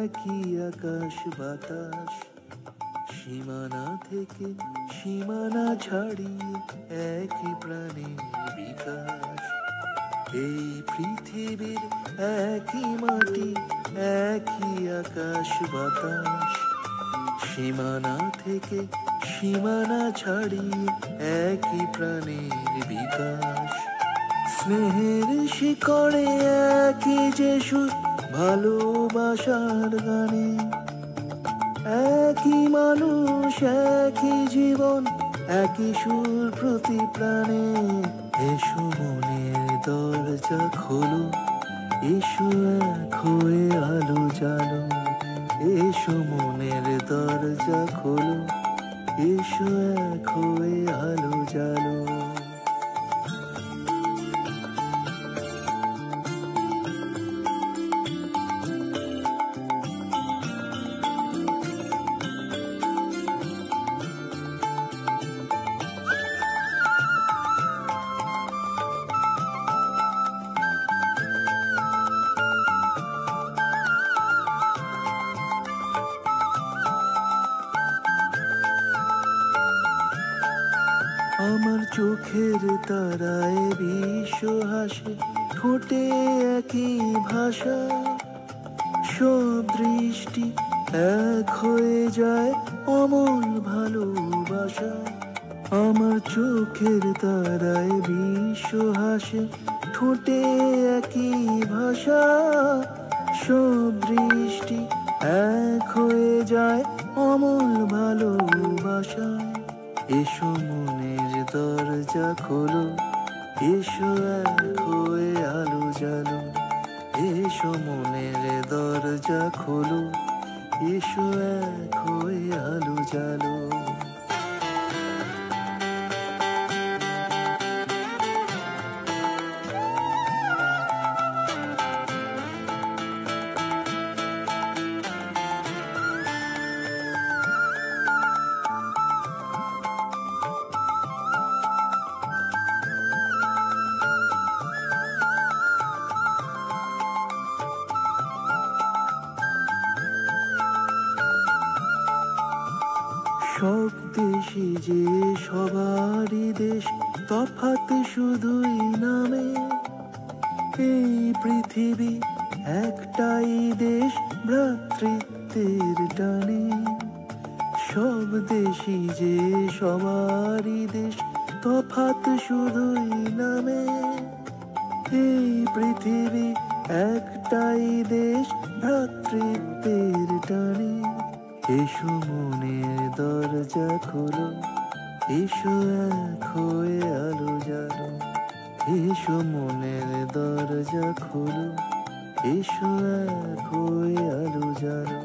একই আকাশ বাতাস, সীমানা থেকে সীমানা ছাড়িয়ে একই প্রাণের বিকাশ। এই পৃথিবীর একই মাটি, একই আকাশ বাতাস, সীমানা থেকে সীমানা ছাড়িয়ে একই প্রাণের বিকাশ। স্নেহের শিকড়ে একই যে সুর, ভালোবাসার গানে একই মানুষ, একই জীবন, একই সুর প্রতি প্রাণে। এসো মনের দরজা খোলো, এসো এক হয়ে আলো জ্বালো। এসো মনের দরজা খোলো, এসো এক হয়ে আলো জ্বালো। আমার চোখের তারায় বিশ্ব হাসে, ঠোঁটে একই ভাষা, সব দৃষ্টি এক হয়ে যায় অমল ভালোবাসা। আমার চোখের তারায় বিশ্ব হাসে, ঠোঁটে একই ভাষা, সব দৃষ্টি এক হয়ে যায় অমল ভালোবাসা। এসো মনের দরজা খোলো, এসো এক হয়ে আলো জ্বালো। এসো মনের দরজা খোলো, এসো এক হয়ে আলো জ্বালো। সব দেশে যে সবারই দেশ, তফাৎ শুধুই নামে। এই পৃথিবী একটাই দেশ, ভ্রাতৃত্বের টানে। সব দেশই যে সবারই দেশ, তফাৎ শুধুই নামে। এই পৃথিবী একটাই দেশ, ভ্রাতৃত্বের টানে। এসো মনের দরজা খোলো, এসো এক হয়ে আলো জ্বালো। এসো মনের দরজা খোলো, এসো এক হয়ে আলো জ্বালো।